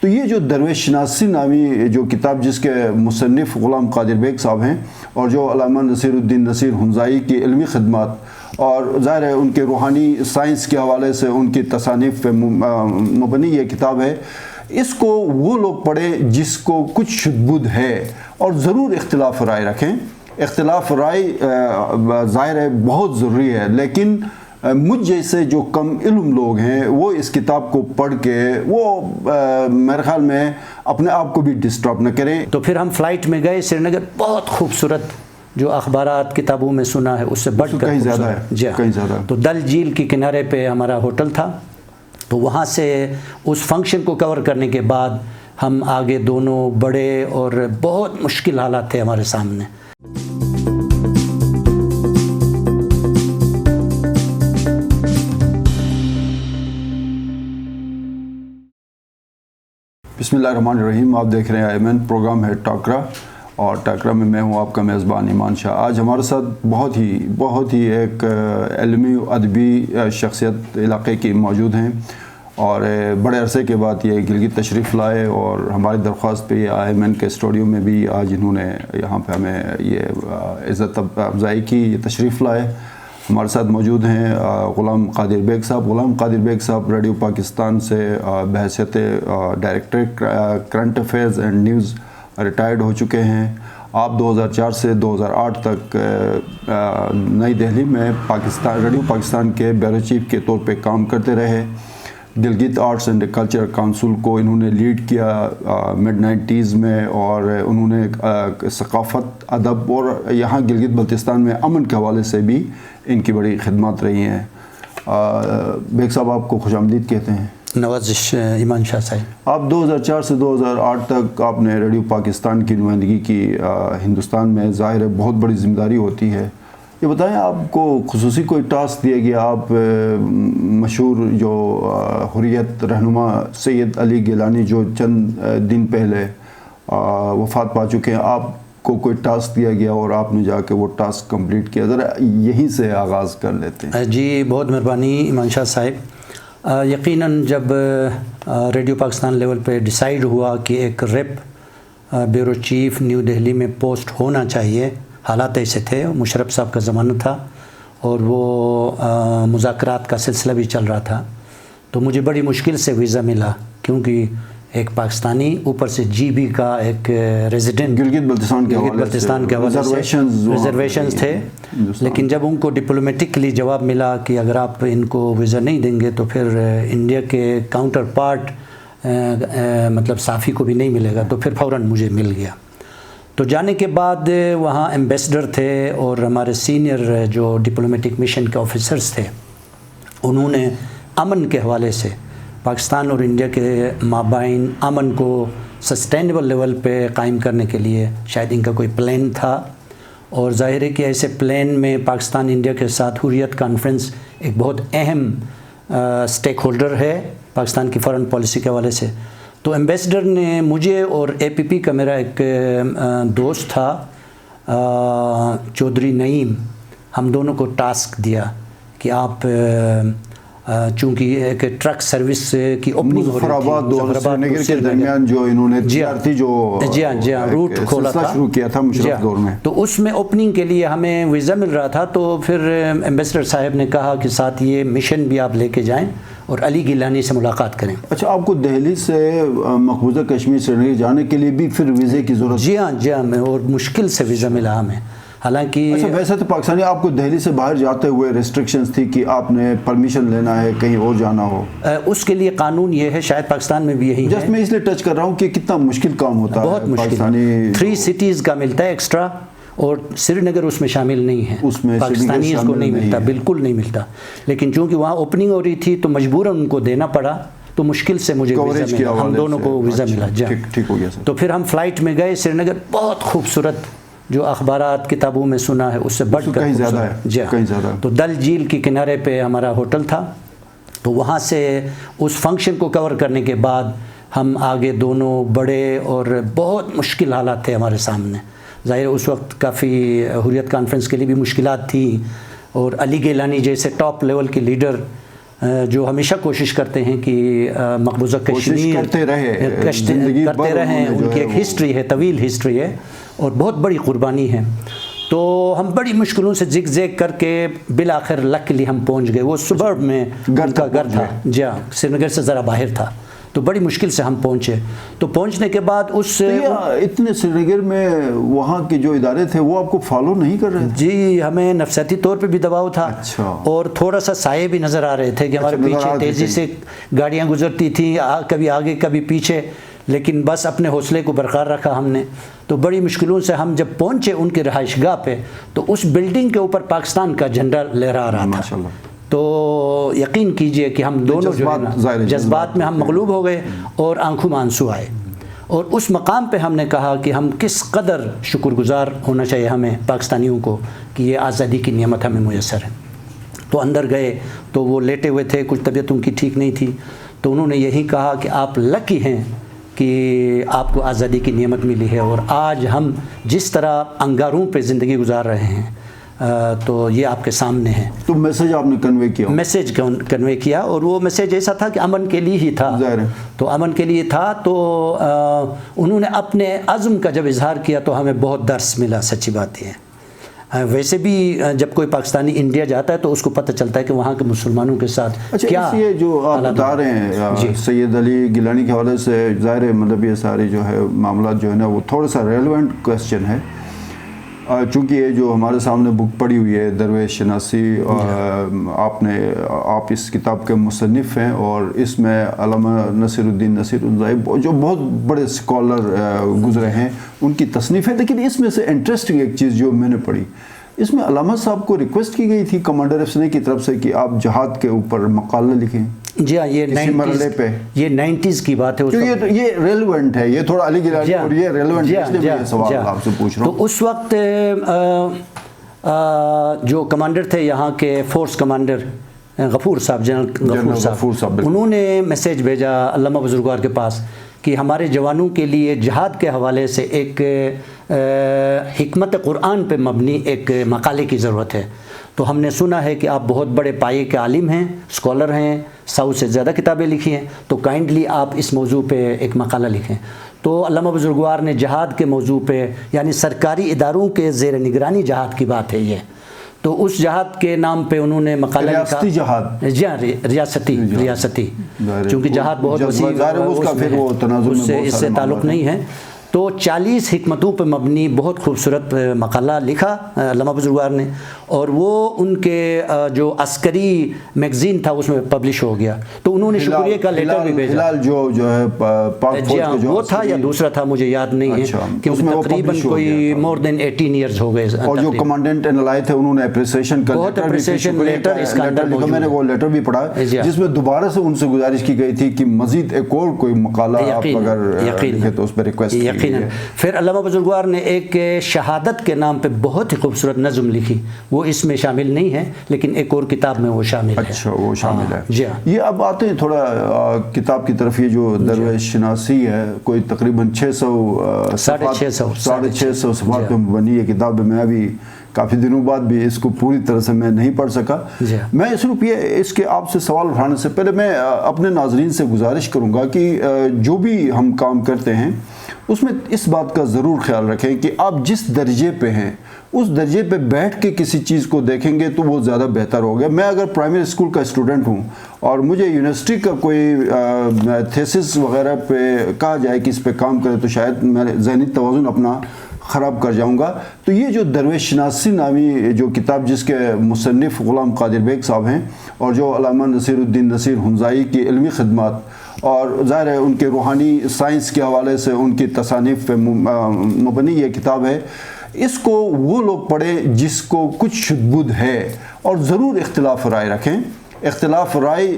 تو یہ جو درویش شناسی نامی جو کتاب جس کے مصنف غلام قادر بیگ صاحب ہیں اور جو علامہ نصیر الدین نصیر ہنزائی کی علمی خدمات اور ظاہر ہے ان کے روحانی سائنس کے حوالے سے ان کی تصانیف پہ مبنی یہ کتاب ہے، اس کو وہ لوگ پڑھیں جس کو کچھ شدبد ہے، اور ضرور اختلاف رائے رکھیں۔ اختلاف رائے ظاہر ہے بہت ضروری ہے، لیکن مجھ جیسے جو کم علم لوگ ہیں وہ اس کتاب کو پڑھ کے وہ میرے خیال میں اپنے آپ کو بھی ڈسٹرب نہ کریں۔ تو پھر ہم فلائٹ میں گئے سری نگر، بہت خوبصورت، جو اخبارات کتابوں میں سنا ہے اس سے بڑھ کر کہیں زیادہ ہے، جی کہیں زیادہ۔ تو ڈل جھیل کے کنارے پہ ہمارا ہوٹل تھا، تو وہاں سے اس فنکشن کو کور کرنے کے بعد ہم آگے دونوں بڑے اور بہت مشکل حالات تھے ہمارے سامنے۔ بسم اللہ الرحمن الرحیم، آپ دیکھ رہے ہیں ایمن، پروگرام ہے ٹاکرا، اور ٹاکرا میں میں ہوں آپ کا میزبان ایمان شاہ۔ آج ہمارے ساتھ بہت ہی ایک علمی و ادبی شخصیت علاقے کی موجود ہیں، اور بڑے عرصے کے بعد یہ گلگت تشریف لائے، اور ہماری درخواست پہ یہ ایمن کے اسٹوڈیو میں بھی آج انہوں نے یہاں پہ ہمیں یہ عزت افزائی کی، یہ تشریف لائے۔ ہمارے ساتھ موجود ہیں غلام قادر بیگ صاحب۔ غلام قادر بیگ صاحب ریڈیو پاکستان سے بحیثیت director current affairs and news retired ہو چکے ہیں۔ آپ 2004 سے 2008 تک نئی دہلی میں ریڈیو پاکستان کے بیورو چیف کے طور پہ کام کرتے رہے۔ Gilgit arts and culture council کو انہوں نے لیڈ کیا مڈ 90s میں، اور انہوں نے ثقافت، ادب اور یہاں گلگت بلتستان میں امن کے حوالے سے بھی ان کی بڑی خدمات رہی ہیں۔ بیگ صاحب آپ کو خوش آمدید کہتے ہیں۔ نوازش ایمان شاہ صاحب۔ آپ 2004 سے 2008 تک آپ نے ریڈیو پاکستان کی نمائندگی کی ہندوستان میں، ظاہر ہے بہت بڑی ذمہ داری ہوتی ہے۔ یہ بتائیں، آپ کو خصوصی کوئی ٹاسک دیا گیا؟ آپ مشہور جو حریت رہنما سید علی گیلانی جو چند دن پہلے وفات پا چکے ہیں، آپ کو کوئی ٹاسک دیا گیا اور آپ نے جا کے وہ ٹاسک کمپلیٹ کیا؟ ذرا یہیں سے آغاز کر لیتے ہیں۔ جی بہت مہربانی ایمان شاہ صاحب۔ یقیناً جب ریڈیو پاکستان لیول پہ ڈیسائیڈ ہوا کہ ایک rep bureau chief new Delhi میں پوسٹ ہونا چاہیے، حالات ایسے تھے، مشرف صاحب کا زمانہ تھا اور وہ مذاکرات کا سلسلہ بھی چل رہا تھا، تو مجھے بڑی مشکل سے ویزا ملا، کیونکہ ایک پاکستانی اوپر سے جی بی کا ایک ریزیڈنٹ گلگت بلتستان کے حوالے سے ریزرویشنز تھے، لیکن جب ان کو ڈپلومیٹکلی جواب ملا کہ اگر آپ ان کو ویزا نہیں دیں گے تو پھر انڈیا کے کاؤنٹر پارٹ مطلب صحافی کو بھی نہیں ملے گا، تو پھر فوراً مجھے مل گیا۔ تو جانے کے بعد وہاں ایمبیسڈر تھے اور ہمارے سینئر جو ڈپلومیٹک مشن کے آفیسرز تھے، انہوں نے امن کے حوالے سے پاکستان اور انڈیا کے مابین امن کو سسٹینیبل لیول پہ قائم کرنے کے لیے شاید ان کا کوئی پلان تھا، اور ظاہر ہے کہ ایسے پلان میں پاکستان انڈیا کے ساتھ حریت کانفرنس ایک بہت اہم سٹیک ہولڈر ہے پاکستان کی فارن پالیسی کے حوالے سے۔ تو ایمبیسڈر نے مجھے اور اے پی پی کا میرا ایک دوست تھا چودھری نعیم، ہم دونوں کو ٹاسک دیا کہ آپ چونکہ ایک ٹرک سروس کی اوپننگ ہو رہی تھی کے درمیان جو انہوں نے جی ہاں روٹ کھولا تھا، شروع کیا تھا مشرف دور میں، تو اس میں اوپننگ کے لیے ہمیں ویزا مل رہا تھا، تو پھر ایمبیسڈر صاحب نے کہا کہ ساتھ یہ مشن بھی آپ لے کے جائیں اور علی گیلانی سے ملاقات کریں۔ اچھا، آپ کو دہلی سے مقبوضہ کشمیر سے جانے کے لیے بھی پھر ویزے کی ضرورت؟ جی ہاں اور مشکل سے ویزا ملا ہمیں، حالانکہ اچھا ویسے تو پاکستانی آپ کو دہلی سے باہر جاتے ہوئے ریسٹرکشنز تھی کہ آپ نے پرمیشن لینا ہے کہیں اور جانا ہو، اس کے لیے قانون یہ ہے، شاید پاکستان میں بھی یہی ہے۔ جس میں اس لیے ٹچ کر رہا ہوں کہ کتنا مشکل کام ہوتا ہے، بہت مشکل، 3 سٹیز کا ملتا ہے ایکسٹرا، اور سری نگر اس میں شامل نہیں ہے، اس میں پاکستانی اس کو نہیں ملتا، بالکل نہیں ملتا، لیکن چونکہ وہاں اوپننگ ہو رہی تھی تو مجبوراً ان کو دینا پڑا، تو مشکل سے مجھے ویزا ملا، ہم دونوں کو ویزا ملا۔ ٹھیک ہو گیا سر۔ تو پھر ہم فلائٹ میں گئے سری نگر، بہت خوبصورت، جو اخبارات کتابوں میں سنا ہے اس سے بڑھ کر کہیں زیادہ ہے، جی کہیں زیادہ۔ تو ڈل جھیل کے کنارے پہ ہمارا ہوٹل تھا، تو وہاں سے اس فنکشن کو کور کرنے کے بعد ہم آگے دونوں بڑے اور بہت مشکل حالات تھے ہمارے سامنے، ظاہر اس وقت کافی حریت کانفرنس کے لیے بھی مشکلات تھیں، اور علی گیلانی جیسے ٹاپ لیول کے لیڈر جو ہمیشہ کوشش کرتے ہیں کہ مقبوضہ کشمیر کرتے رہیں. ان کی ایک ہسٹری ہے، طویل ہسٹری ہے اور بہت بڑی قربانی ہے. تو ہم بڑی مشکلوں سے زگ زیگ کر کے بالآخر لکلی ہم پہنچ گئے. وہ سبرب میں ان کا گھر تھا، جی ہاں، سری نگر سے ذرا باہر تھا. تو بڑی مشکل سے ہم پہنچے. تو پہنچنے کے بعد اتنے سری نگر میں وہاں کے جو ادارے تھے وہ آپ کو فالو نہیں کر رہے تھے؟ جی، ہمیں نفسیاتی طور پہ بھی دباؤ تھا. اور تھوڑا سا سائے بھی نظر آ رہے تھے کہ ہمارے پیچھے تیزی سے گاڑیاں گزرتی تھیں، کبھی آگے کبھی پیچھے. لیکن بس اپنے حوصلے کو برقرار رکھا ہم نے. تو بڑی مشکلوں سے ہم جب پہنچے ان کی رہائش گاہ پہ تو اس بلڈنگ کے اوپر پاکستان کا جھنڈا لہرا رہا تھا. تو یقین کیجئے کہ ہم دونوں جو ہے نا جذبات میں ہم مغلوب ہو گئے اور آنکھوں میں آنسو آئے. اور اس مقام پہ ہم نے کہا کہ ہم کس قدر شکر گزار ہونا چاہیے ہمیں پاکستانیوں کو کہ یہ آزادی کی نعمت ہمیں میسر ہے. تو اندر گئے تو وہ لیٹے ہوئے تھے، کچھ طبیعت ان کی ٹھیک نہیں تھی. تو انہوں نے یہی کہا کہ آپ لکی ہیں کہ آپ کو آزادی کی نعمت ملی ہے، اور آج ہم جس طرح انگاروں پہ زندگی گزار رہے ہیں تو یہ آپ کے سامنے ہے. تو میسیج آپ نے کنوے کیا؟ میسیج کنوے کیا، اور وہ میسیج ایسا تھا کہ امن کے لیے ہی تھا. تو امن کے لیے تھا. تو انہوں نے اپنے عزم کا جب اظہار کیا تو ہمیں بہت درس ملا. سچی بات یہ ہے. ویسے بھی جب کوئی پاکستانی انڈیا جاتا ہے تو اس کو پتہ چلتا ہے کہ وہاں کے مسلمانوں کے ساتھ کیا. یہ جو آپ بتا رہے ہیں سید علی گیلانی کے حوالے سے، ظاہر ہے مطلب یہ سارے جو ہے معاملات جو ہے نا وہ تھوڑا سا ریلیونٹ کویسچن ہے، چونکہ یہ جو ہمارے سامنے بک پڑی ہوئی ہے درویش شناسی، آپ اس کتاب کے مصنف ہیں، اور اس میں علامہ نصیر الدین نصیر الزائی جو بہت بڑے اسکالر گزرے ہیں ان کی تصنیف ہے. لیکن اس میں سے انٹرسٹنگ ایک چیز جو میں نے پڑھی، اس میں علامہ صاحب کو ریکویسٹ کی گئی تھی کمانڈر افسنے کی طرف سے کہ آپ جہاد کے اوپر مقالہ لکھیں. جی ہاں، یہ 90s کی بات ہے. یہ ریلیونٹ ہے، یہ تھوڑا علی گیلانی اور یہ ریلیونٹ ہے، اس لیے میں یہ سوال آپ سے پوچھ رہا ہوں. تو اس وقت جو کمانڈر تھے یہاں کے فورس کمانڈر غفور صاحب، جنرل غفور صاحب، انہوں نے میسیج بھیجا علامہ بزرگوار کے پاس کہ ہمارے جوانوں کے لیے جہاد کے حوالے سے ایک حکمت قرآن پہ مبنی ایک مقالے کی ضرورت ہے. تو ہم نے سنا ہے کہ آپ بہت بڑے پائے کے عالم ہیں، اسکالر ہیں، 100 سے زیادہ کتابیں لکھی ہیں، تو کائنڈلی آپ اس موضوع پہ ایک مقالہ لکھیں. تو علامہ بزرگوار نے جہاد کے موضوع پہ، یعنی سرکاری اداروں کے زیر نگرانی جہاد کی بات ہے یہ، تو اس جہاد کے نام پہ انہوں نے مقالہ لکھا. ریاستی جہاد؟ جی ہاں، ریاستی، چونکہ جہاد بہت وسیع ہے، اس سے تعلق نہیں ہے. تو 40 حکمتوں پہ مبنی بہت خوبصورت مقالہ لکھا علامہ بزرگوار نے، اور وہ ان کے جو عسکری میگزین تھا اس میں پبلش ہو گیا. تو انہوں نے شکریہ کا لیٹر بھی بھیجا. ہلال جو ہے پاک فوج کا جو وہ تھا یا دوسرا تھا مجھے یاد نہیں ہے، کیونکہ تقریباً کوئی more than 18 ایئرز ہو گئے. اور جو کمانڈنٹ لائے تھے انہوں نے اپریسیشن کا لیٹر اس کا اندر لکھا. میں نے وہ لیٹر بھی پڑھا جس میں دوبارہ سے ان سے گزارش کی گئی تھی کہ مزید ایک اور کوئی مقالہ آپ اگر لکھیں تو اس پہ ریکویسٹ کی. پھر علامہ بزرگوار نے ایک شہادت کے نام پہ بہت ہی خوبصورت نظم لکھی، وہ اس میں شامل نہیں ہے لیکن ایک اور کتاب میں وہ شامل ہے. اچھا، وہ شامل ہے. جی ہاں. یہ اب آتے ہیں تھوڑا کتاب کی طرف. یہ جو درویش شناسی ہے کوئی تقریباً 650 صفحات پہ بنی یہ کتاب. میں ابھی کافی دنوں بعد بھی اس کو پوری طرح سے میں نہیں پڑھ سکا. میں صرف اس کے آپ سے سوال اٹھانے سے پہلے میں اپنے ناظرین سے گزارش کروں گا کہ جو بھی ہم کام کرتے ہیں اس میں اس بات کا ضرور خیال رکھیں کہ آپ جس درجے پہ ہیں اس درجے پہ بیٹھ کے کسی چیز کو دیکھیں گے تو وہ زیادہ بہتر ہوگا. میں اگر پرائمری اسکول کا اسٹوڈنٹ ہوں اور مجھے یونیورسٹی کا کوئی تھیسس وغیرہ پہ کہا جائے کہ اس پہ کام کرے تو شاید میں ذہنی توازن اپنا خراب کر جاؤں گا. تو یہ جو درویش شناسی نامی جو کتاب جس کے مصنف غلام قادر بیگ صاحب ہیں اور جو علامہ نصیر الدین نصیر ہنزائی کی علمی خدمات اور ظاہر ہے ان کے روحانی سائنس کے حوالے سے ان کی تصانیف پہ مبنی یہ کتاب ہے، اس کو وہ لوگ پڑھیں جس کو کچھ شدبد ہے اور ضرور اختلاف رائے رکھیں. اختلاف رائے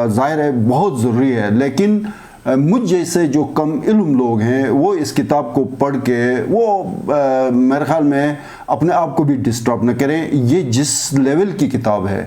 ظاہر ہے بہت ضروری ہے، لیکن مجھ جیسے جو کم علم لوگ ہیں وہ اس کتاب کو پڑھ کے وہ میرے خیال میں اپنے آپ کو بھی ڈسٹرب نہ کریں. یہ جس لیول کی کتاب ہے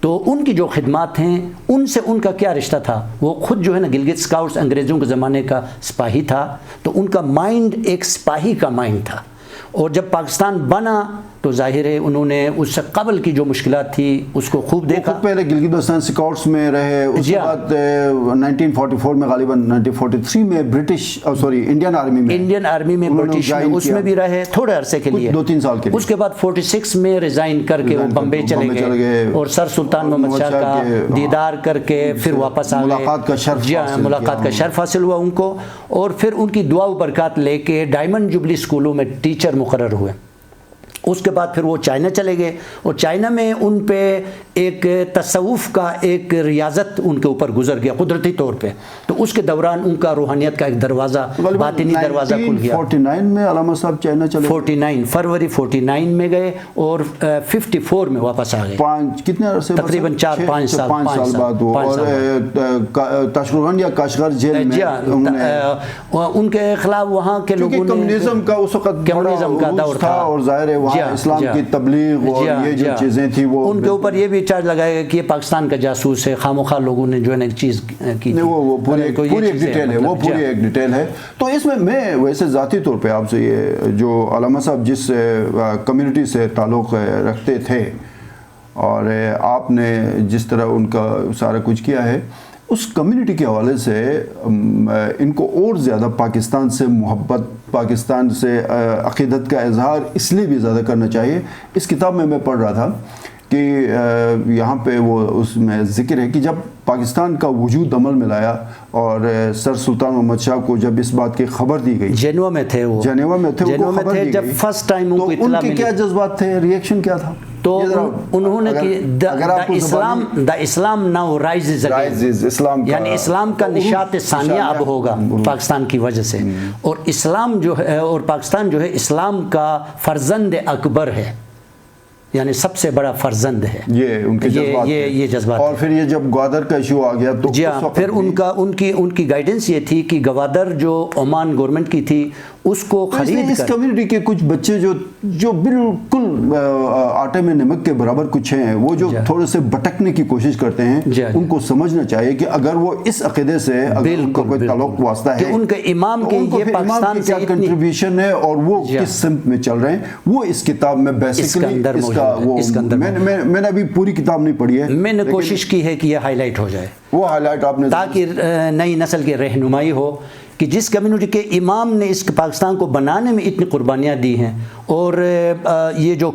تو ان کی جو خدمات ہیں ان سے ان کا کیا رشتہ تھا؟ وہ خود جو ہے نا گلگت اسکاؤٹس انگریزوں کے زمانے کا سپاہی تھا، تو ان کا مائنڈ ایک سپاہی کا مائنڈ تھا، اور جب پاکستان بنا تو ظاہر ہے انہوں نے اس سے قبل کی جو مشکلات تھی اس کو خوب دیکھا۔ پہلے گلگت بلتستان اسکاؤٹس میں رہے، اس کے بعد 1944 میں غالباً 1943 میں انڈین آرمی میں برٹش میں اس میں بھی رہے تھوڑے عرصے کے لیے، 2-3 سال کے لیے۔ اس کے بعد 46 میں ریزائن کر کے وہ بمبئی چلے گئے اور سر سلطان محمد شاہ کا دیدار کر کے پھر واپس آ گئے، ملاقات کا شرف حاصل ہوا ان کو، اور پھر ان کی دعا و برکات لے کے ڈائمنڈ جوبلی اسکولوں میں ٹیچر مقرر ہوئے۔ اس کے بعد پھر وہ چائنا چلے گئے، اور چائنا میں ان پہ ایک تصوف کا ایک ریاضت ان کے اوپر گزر گیا قدرتی طور پہ، تو اس کے دوران ان کا روحانیت کا ایک دروازہ، باطنی دروازہ کھل گیا۔ 49 میں علامہ صاحب چائنا چلے، 49 فروری 49 میں گئے اور 54 میں واپس آ گئے۔ کتنے عرصے؟ تقریباً 4-5 سال بعد وہ، اور تاشقرغان یا کاشغر جیل میں ان کے خلاف وہاں کے لوگوں نے کمیونزم کا اس وقت کمیونزم کا دور تھا، اور ظاہر ہے اسلام کی تبلیغ اور یہ جو چیزیں تھی وہ ان کے اوپر یہ بھی چارج لگایا گیا کہ یہ پاکستان کا جاسوس ہے، خامخواہ لوگوں نے جو ہے نا ایک چیز کی، وہ پوری ایک ڈیٹیل ہے، وہ پوری ایک ڈیٹیل ہے۔ تو اس میں ویسے ذاتی طور پہ آپ سے یہ جو علامہ صاحب جس کمیونٹی سے تعلق رکھتے تھے اور آپ نے جس طرح ان کا سارا کچھ کیا ہے، اس کمیونٹی کے حوالے سے ان کو اور زیادہ پاکستان سے محبت، پاکستان سے عقیدت کا اظہار اس لیے بھی زیادہ کرنا چاہیے۔ اس کتاب میں پڑھ رہا تھا کہ یہاں پہ وہ اس میں ذکر ہے کہ جب پاکستان کا وجود عمل میں لایا اور سر سلطان محمد شاہ کو جب اس بات کی خبر دی گئی، جنیوا میں تھے وہ، جب فرسٹ ٹائم ان کو اطلاع ملی، ان کے کیا جذبات تھے، ریئیکشن کیا تھا؟ تو انہوں نے کہ دا اسلام ناؤ رائزز اگین، یعنی اسلام کا نشاط ثانیہ اب ہوگا پاکستان کی وجہ سے، اور اسلام جو ہے اور پاکستان جو ہے اسلام کا فرزند اکبر ہے، یعنی سب سے بڑا فرزند ہے، یہ ان کے جذبات، یہ جذبات۔ اور پھر یہ جب گوادر کا ایشو آ گیا تو پھر ان کی گائیڈنس یہ تھی کہ گوادر جو عمان گورنمنٹ کی تھی اس کو خرید اس کمیونٹی کے کچھ بچے جو بالکل آٹے میں نمک کے برابر کچھ ہیں، وہ جو تھوڑے سے بھٹکنے کی کوشش کرتے ہیں، ان کو سمجھنا چاہیے کہ اگر وہ اس عقیدے سے ان کا کوئی تعلق واسطہ ہے، ان کے امام کے یہ پاکستان سے کیا کنٹریبیوشن ہے اور وہ کس سمت میں چل رہے ہیں، وہ اس کتاب میں بیسیکلی میں نے ابھی پوری کتاب نہیں پڑھی ہے، میں نے کوشش کی ہے کہ یہ ہائی لائٹ ہو جائے، وہ ہائی لائٹ آپ نے، تاکہ نئی نسل کی رہنمائی ہو کہ جس کمیونٹی کے امام نے اس پاکستان کو بنانے میں اتنی قربانیاں دی ہیں، اور یہ جو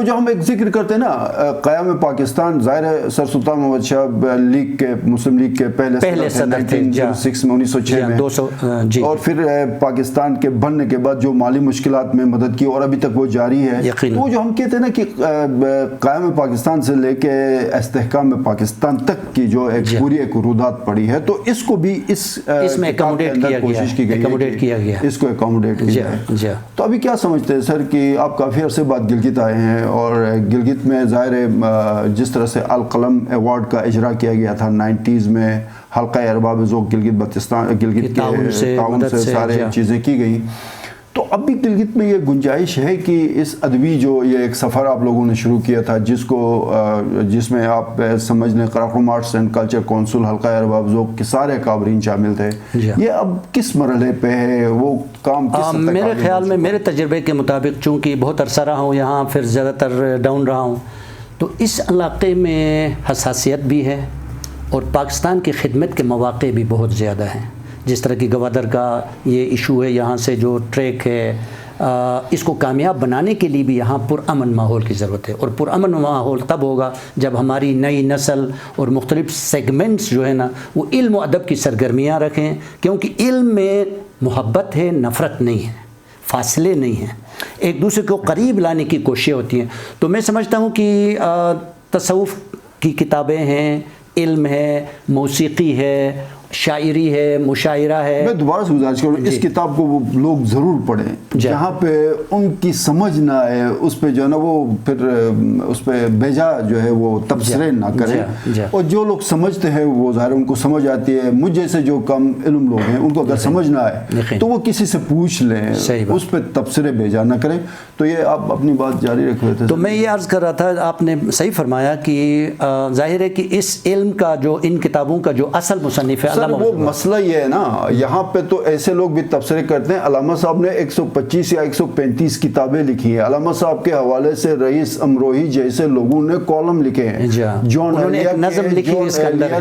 ہم ایک ذکر کرتے ہیں نا قیام پاکستان، ظاہر ہے سر سلطان محمد شاہ لیگ کے، مسلم لیگ کے پہلے صدر تھے 1906 میں 1906 میں، اور پھر پاکستان کے بننے کے بعد جو مالی مشکلات میں مدد کی اور ابھی تک وہ جاری ہے، وہ جو ہم کہتے ہیں نا کہ قیام پاکستان سے لے کے استحکام پاکستان تک کی جو ایک پوری ایک رودات پڑی ہے، تو اس کو بھی اس میں اکوموڈیٹ کوشش کی گئی، اس کو اکوموڈیٹ کیا ہے۔ تو ابھی کیا سمجھتے ہیں سر کہ آپ کافی عرصے بعد گلگت آئے ہیں، اور گلگت میں ظاہر ہے جس طرح سے القلم ایوارڈ کا اجرا کیا گیا تھا 90s میں، حلقہ ارباب ذوق گلگت بلتستان، گلگت کے تعاون سے سارے چیزیں کی گئیں، تو اب بھی گلگت میں یہ گنجائش ہے کہ اس ادبی جو یہ ایک سفر آپ لوگوں نے شروع کیا تھا، جس میں آپ سمجھ لیں Karakoram arts and culture council, حلقہ ارباب ذوق کے سارے اکابرین شامل تھے، یہ اب کس مرحلے پہ ہے، وہ کام کس؟ میرے خیال میں، میرے تجربے کے مطابق، چونکہ بہت عرصہ رہا ہوں یہاں، پھر زیادہ تر ڈاؤن رہا ہوں، تو اس علاقے میں حساسیت بھی ہے اور پاکستان کی خدمت کے مواقع بھی بہت زیادہ ہیں، جس طرح کی گوادر کا یہ ایشو ہے، یہاں سے جو ٹریک ہے، اس کو کامیاب بنانے کے لیے بھی یہاں پرامن ماحول کی ضرورت ہے، اور پرامن ماحول تب ہوگا جب ہماری نئی نسل اور مختلف سیگمنٹس جو ہے نا وہ علم و ادب کی سرگرمیاں رکھیں، کیونکہ علم میں محبت ہے، نفرت نہیں ہے، فاصلے نہیں ہیں، ایک دوسرے کو قریب لانے کی کوششیں ہوتی ہیں۔ تو میں سمجھتا ہوں کہ تصوف کی کتابیں ہیں، علم ہے، موسیقی ہے، شاعری ہے، مشاعرہ ہے. میں دوبارہ سے گزارش کروں اس کتاب کو وہ لوگ ضرور پڑھیں جہاں پہ ان کی سمجھ نہ آئے، اس پہ جو ہے نا وہ پھر اس پہ بیجا جو ہے وہ تبصرے نہ کریں. اور جو لوگ سمجھتے ہیں وہ ظاہر ان کو سمجھ آتی ہے. مجھ جیسے جو کم علم لوگ ہیں ان کو اگر سمجھ نہ آئے تو وہ کسی سے پوچھ لیں، اس پہ تبصرے بیجا نہ کریں. تو یہ آپ اپنی بات جاری رکھ رہے تھے. تو میں یہ عرض کر رہا تھا، آپ نے صحیح فرمایا کہ ظاہر ہے کہ اس علم کا جو ان کتابوں کا جو اصل مصنف ہے وہ مسئلہ یہ ہے نا، یہاں پہ تو ایسے لوگ بھی تبصرے کرتے ہیں. علامہ صاحب نے 125 یا 135 کتابیں لکھی ہیں. علامہ صاحب کے حوالے سے رئیس امروہی جیسے لوگوں نے کالم لکھے ہیں. جون ایلیا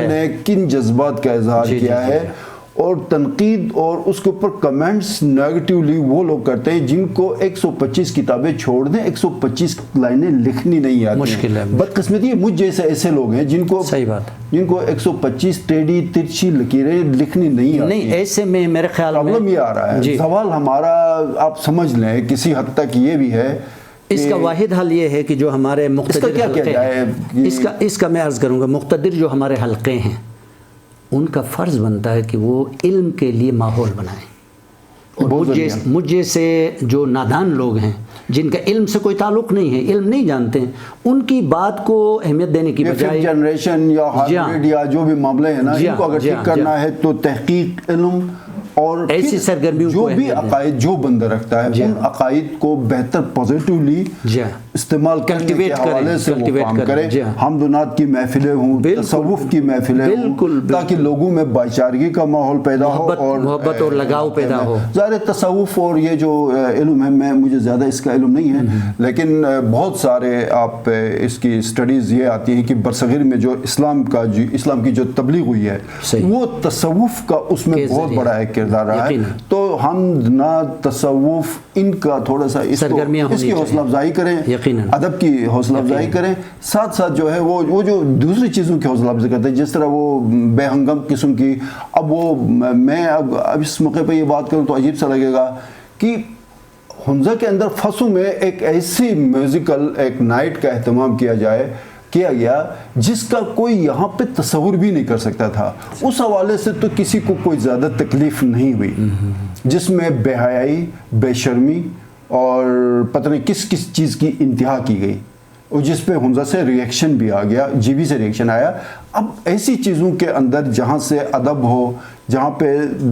نے کن جذبات کا اظہار کیا ہے، اور تنقید اور اس کے اوپر کمنٹس نیگیٹیولی وہ لوگ کرتے ہیں جن کو 125 کتابیں چھوڑ دیں 125 لائنیں لکھنی نہیں آتی. مشکل ہے. بدقسمتی ہے مجھ جیسے ایسے لوگ ہیں جن کو صحیح بات، جن کو 125 ٹیڑھی ترچھی لکیریں لکھنی نہیں آتی. نہیں، ایسے میں میرے خیال میں پرابلم یہ آ رہا ہے. سوال ہمارا آپ سمجھ لیں کسی حد تک یہ بھی ہے، اس کا واحد حل یہ ہے کہ جو ہمارے مقتدر حلقے ہیں، اس کا میں عرض کروں گا، مقتدر جو ہمارے حلقے ہیں ان کا فرض بنتا ہے کہ وہ علم کے لیے ماحول بنائیں. اور مجھ جیسے جو نادان لوگ ہیں جن کا علم سے کوئی تعلق نہیں ہے، علم نہیں جانتے ہیں، ان کی بات کو اہمیت دینے کی بجائے جنریشن یا ہائبرڈ یا جو بھی معاملے ہیں نا ان کو اگر ٹھیک کرنا ہے تو تحقیق، علم اور ایسی سرگرمیوں جو بھی عقائد جو بندہ رکھتا ہے ان عقائد کو بہتر پازیٹیولی استعمال کرنے کے حوالے سے وہ کام کرے. حمد و نعت کی محفلیں ہوں، تصوف کی محفلیں ہوں، تاکہ لوگوں میں بھائی چارگی کا ماحول پیدا ہو اور محبت اور لگاؤ پیدا ہو. ظاہر تصوف اور یہ جو علم ہے مجھے زیادہ اس کا علم نہیں ہے، لیکن بہت سارے آپ اس کی اسٹڈیز یہ آتی ہیں کہ برصغیر میں جو اسلام کی جو تبلیغ ہوئی ہے وہ تصوف کا اس میں بہت بڑا ایک کردار رہا ہے. تو حمد نعت تصوف ان کا تھوڑا سا اس کی حوصلہ افزائی کریں، ادب کی حوصلہ افزائی کریں، ساتھ ساتھ جو ہے وہ جو دوسری چیزوں کی حوصلہ افزائی کرتے ہیں جس طرح وہ بے ہنگم قسم کی. اب وہ میں اب اس موقع پہ یہ بات کروں تو عجیب سا لگے گا کہ حنزہ کے اندر فسو میں ایک ایسی میوزیکل ایک نائٹ کا اہتمام کیا گیا جس کا کوئی یہاں پہ تصور بھی نہیں کر سکتا تھا. اس حوالے سے تو کسی کو کوئی زیادہ تکلیف نہیں ہوئی، جس میں بے حیائی، بے شرمی اور پتہ نہیں کس چیز کی انتہا کی گئی، اور جس پہ حنزہ سے ریئیکشن بھی آ گیا، جی بی سے ریئیکشن آیا. اب ایسی چیزوں کے اندر جہاں سے ادب ہو، جہاں پہ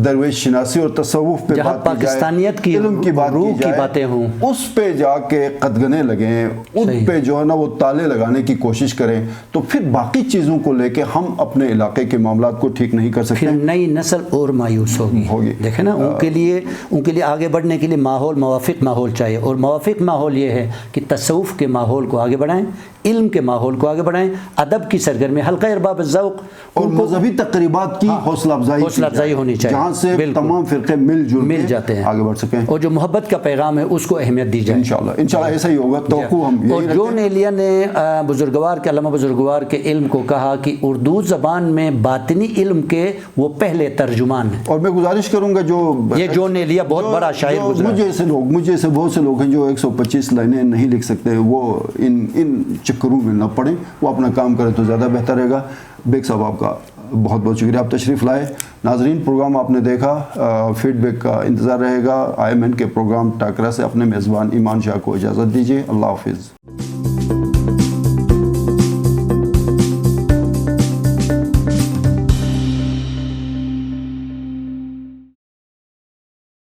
درویش شناسی اور تصوف پہ بات کی جائے، علم کی بات کی جائے، اس پہ جا کے قدغنے لگیں، ان پہ جو ہے نا وہ تالے لگانے کی کوشش کریں، تو پھر باقی چیزوں کو لے کے ہم اپنے علاقے کے معاملات کو ٹھیک نہیں کر سکتے. پھر نئی نسل اور مایوس ہوگی. دیکھیں نا، ان کے لیے آگے بڑھنے کے لیے موافق ماحول چاہیے، اور موافق ماحول یہ ہے کہ تصوف کے ماحول کو آگے بڑھائیں، علم کے ماحول کو آگے بڑھائیں، ادب کی سرگرمی، حلقہ ارباب الذوق اور مذہبی تقریبات کی حوصلہ افزائی ہونی چاہیے، جہاں سے تمام فرقے مل جاتے ہیں، آگے بڑھ سکیں، اور جو محبت کا پیغام ہے اس کو اہمیت دی جائے. انشاءاللہ ایسا ہی ہوگا. توقع ہم یہی رکھیں. اور جون ایلیا نے علامہ بزرگوار کے علم کو کہا کہ اردو زبان میں باطنی علم کے وہ پہلے ترجمان ہیں. اور میں گزارش کروں گا یہ جون ایلیا بہت بڑا شاعر گزرا. مجھے ایسے بہت سے لوگ ہیں جو 125 لائنیں نہیں لکھ سکتے، وہ ان چکروں میں نہ پڑیں، وہ اپنا کام کریں تو زیادہ بہتر رہے گا. بیگ صاحب آپ کا بہت بہت شکریہ، آپ تشریف لائے. ناظرین، پروگرام آپ نے دیکھا، فیڈ بیک کا انتظار رہے گا. IMN کے پروگرام ٹاکرا سے اپنے میزبان ایمان شاہ کو اجازت دیجیے. اللہ حافظ.